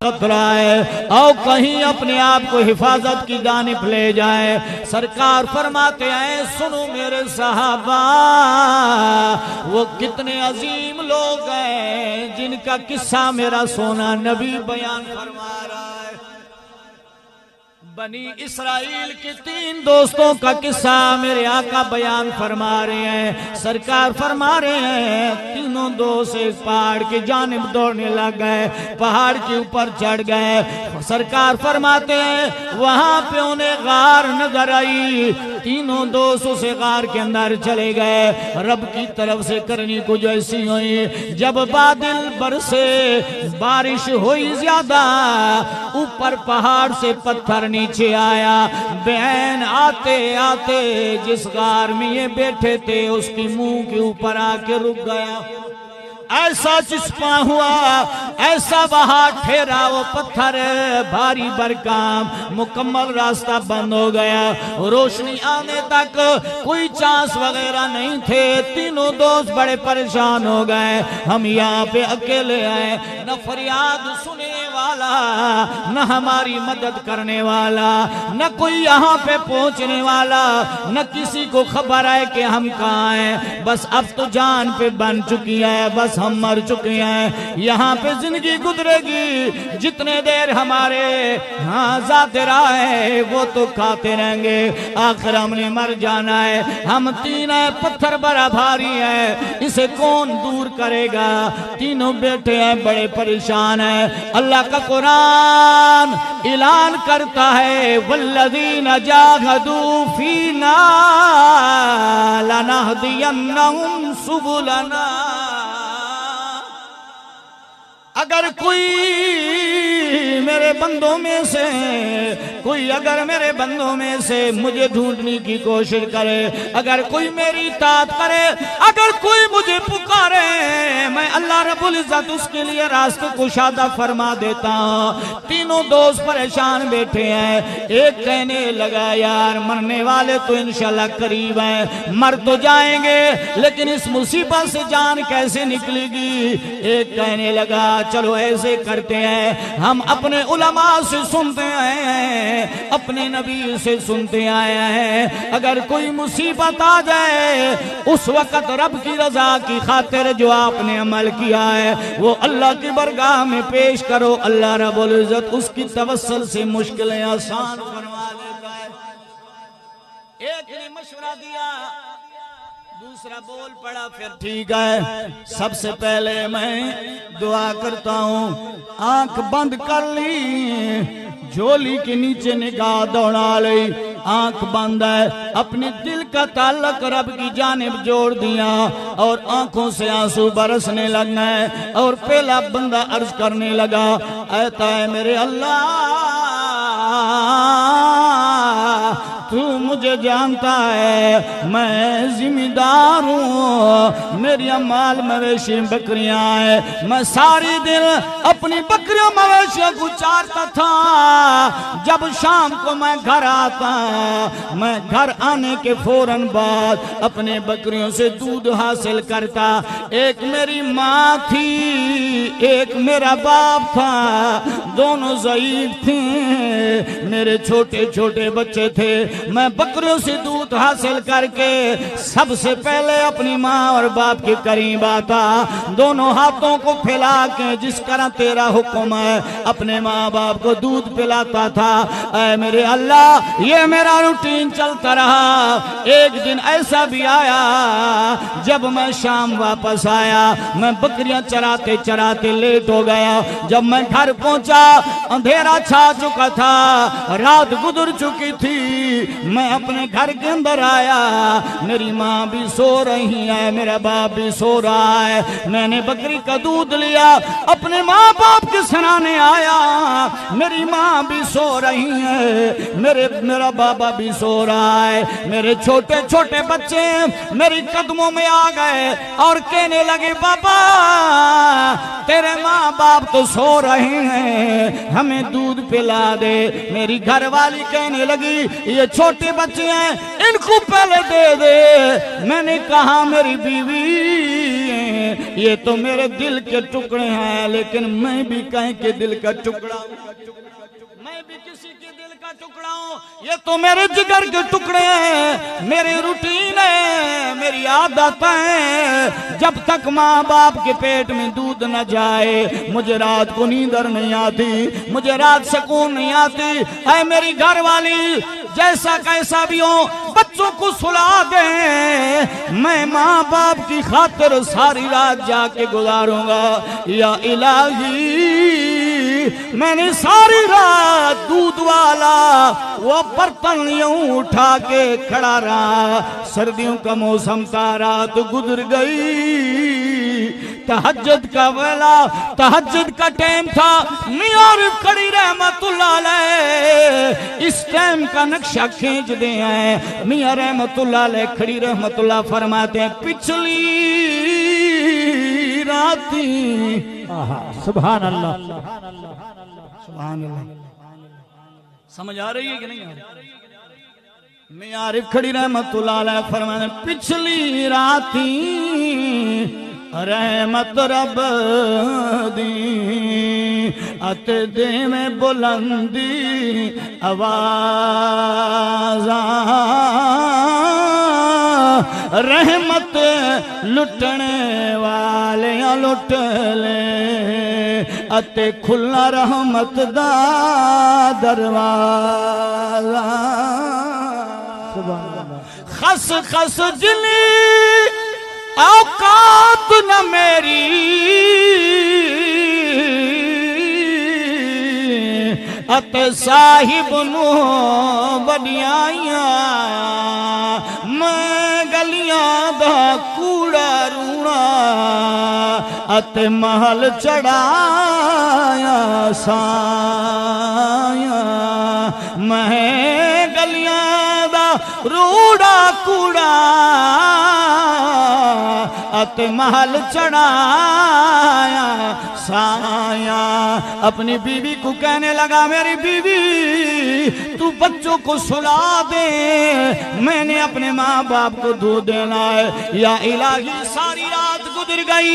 خطرہ ہے، او کہیں اپنے آپ کو حفاظت کی جانب لے جائے۔ سرکار فرماتے ہیں سنو میرے صحابہ، وہ کتنے عظیم لوگ ہیں جن کا قصہ میرا سونا نبی بیان فرما رہا ہے۔ بنی اسرائیل کے 3 دوستوں کا قصہ میرے آقا بیان فرما رہے ہیں۔ سرکار فرما رہے ہیں تینوں دوست ایک پہاڑ کی جانب دوڑنے لگ گئے، پہاڑ کے اوپر چڑھ گئے۔ سرکار فرماتے ہیں وہاں پہ انہیں غار نظر آئی، تینوں دوست اسے غار کے اندر چلے گئے۔ رب کی طرف سے کرنی کچھ ایسی ہوئی، جب بادل برسے، بارش ہوئی زیادہ، اوپر پہاڑ سے پتھر نیچے آیا، بین آتے آتے جس غار میں یہ بیٹھے تھے اس کی منہ کے اوپر آ کے رک گیا۔ ایسا چسپاں ہوا، ایسا وہاں ٹھہرا وہ پتھر، بھاری برکام، مکمل راستہ بند ہو گیا۔ روشنی آنے تک کوئی چانس وغیرہ نہیں تھے۔ تینوں دوست بڑے پریشان ہو گئے، ہم یہاں پہ اکیلے آئے، نہ فریاد سننے والا، نہ ہماری مدد کرنے والا، نہ کوئی یہاں پہ پہنچنے والا، نہ کسی کو خبر ہے کہ ہم کہاں ہیں۔ بس اب تو جان پہ بن چکی ہے، بس ہم مر چکے ہیں، یہاں پہ زندگی گزرے گی، جتنے دیر ہمارے ہاں ذات راہ ہے وہ تو کھاتے رہیں گے، آخر ہم نے مر جانا ہے۔ ہم 3 ہیں، پتھر بڑا بھاری ہے، اسے کون دور کرے گا؟ تینوں بیٹھے ہیں، بڑے پریشان ہیں۔ اللہ کا قرآن اعلان کرتا ہے والذین جاہدوا فینا لنہدینہم سبلنا۔ اگر کوئی میرے بندوں میں سے اگر میرے بندوں میں سے مجھے ڈھونڈنے کی کوشش کرے، اگر کوئی میری اطاعت کرے، اگر کوئی مجھے پکارے، میں اللہ رب العزت اس کے لیے راستہ کشادہ فرما دیتا ہوں۔ تینوں دوست پریشان بیٹھے ہیں۔ ایک کہنے لگا یار مرنے والے تو انشاءاللہ قریب ہیں، مر تو جائیں گے لیکن اس مصیبت سے جان کیسے نکلے گی؟ ایک کہنے لگا چلو ایسے کرتے ہیں، ہم اپنے علماء سے سنتے ہیں، اپنے نبی سے سنتے آئے ہیں، اگر کوئی مصیبت آ جائے اس وقت رب کی رضا کی خاطر جو آپ نے عمل کیا ہے وہ اللہ کی بارگاہ میں پیش کرو، اللہ رب العزت اس کی توسل سے مشکلیں آسان فرما دیتا ہے۔ ایک نے مشورہ دیا، دوسرا بول پڑا پھر ٹھیک ہے، سب سے پہلے میں دعا کرتا ہوں۔ آنکھ بند کر لی، جھولی کے نیچے نگاہ دوڑا لی، آنکھ بند ہے، اپنے دل کا تعلق رب کی جانب جوڑ دیا اور آنکھوں سے آنسو برسنے لگ گئے اور پہلا بندہ عرض کرنے لگا اے میرے اللہ تو مجھے جانتا ہے میں ذمہ دار ہوں، میری مال مویشی بکریاں ہیں، میں ساری دن اپنی بکریوں مویشیوں کو چارتا تھا، جب شام کو میں گھر آتا میں گھر آنے کے فوراً بعد اپنے بکریوں سے دودھ حاصل کرتا، ایک میری ماں تھی ایک میرا باپ تھا، دونوں ضعیف تھے، میرے چھوٹے چھوٹے بچے تھے، میں بکریوں سے دودھ حاصل کر کے سب سے پہلے اپنی ماں اور باپ کے قریب آتا، دونوں ہاتھوں کو پھیلا کے جس طرح تیرا حکم ہے اپنے ماں باپ کو دودھ پلاتا تھا۔ اے میرے اللہ یہ میرا روٹین چلتا رہا۔ ایک دن ایسا بھی آیا جب میں شام واپس آیا، میں بکریاں چراتے چراتے لیٹ ہو گیا، جب میں گھر پہنچا اندھیرا چھا چکا تھا، رات گزر چکی تھی، میں اپنے گھر کے اندر آیا، میری ماں بھی سو رہی ہے، میرا باپ بھی سو رہا ہے، میں نے بکری کا دودھ لیا اپنے ماں باپ کے سرانے آیا، میری ماں بھی سو رہی ہے، میرا بابا بھی سو رہا ہے، میرے چھوٹے چھوٹے بچے میری قدموں میں آ گئے اور کہنے لگے بابا تیرے ماں باپ تو سو رہے ہیں، ہمیں دودھ پلا دے۔ میری گھر والی کہنے لگی یہ چھوٹے بچے ہیں ان کو پہلے دے دے۔ میں نے کہا میری بیوی یہ تو میرے دل کے ٹکڑے ہیں، لیکن میں بھی کہیں کہ دل کا ٹکڑا ہوں، میں بھی کسی کے دل کا ٹکڑا ہوں، یہ تو میرے جگر کے ٹکڑے ہیں، میری روٹین ہے، میری عادت ہے، جب تک ماں باپ کے پیٹ میں دودھ نہ جائے مجھے رات کو نیندر نہیں آتی، مجھے رات سکون نہیں آتی۔ اے میری گھر والی، جیسا کیسا بھی ہو بچوں کو سلا دیں، میں ماں باپ کی خاطر ساری رات جا کے گزاروں گا۔ یا الہی، میں نے ساری رات دودھ والا وہ برتن یوں اٹھا کے کھڑا رہا، سردیوں کا موسم تھا، رات گزر گئی، تہجد کا ویلا، تہجد کا ٹائم تھا۔ میاں عارف کھڑی رحمت اللہ علیہ اس ٹائم کا نقشہ کھینچ دے ہیں۔ میاں رحمت اللہ علیہ کھڑی رحمت اللہ فرماتے ہیں پچھلی راتی، سبحان اللہ، سبحان اللہ، سمجھ آ رہی ہے کہ نہیں آ رہی؟ میاں عارف کھڑی رحمت اللہ علیہ فرماتے ہیں پچھلی راتی رحمت رب دی ات دے میں بلندی آوازاں، رحمت لٹنے والے لٹ لے اتے کھلا رحمت دا دروازہ، خس خس جلی اوقات نہ میری اتے صاحب نو بڑیاں، میں گلیاں دا کوڑا رونا اتے محل چڑھایا سایاں، میں گلیاں دا روڑا کوڑا اتے محل چڑھایا سایاں۔ اپنی بیوی کو کہنے لگا میری بیوی تو بچوں کو سلا دے، میں نے اپنے ماں باپ کو دودھ دینا ہے۔ یا الہی، ساری رات گزر گئی۔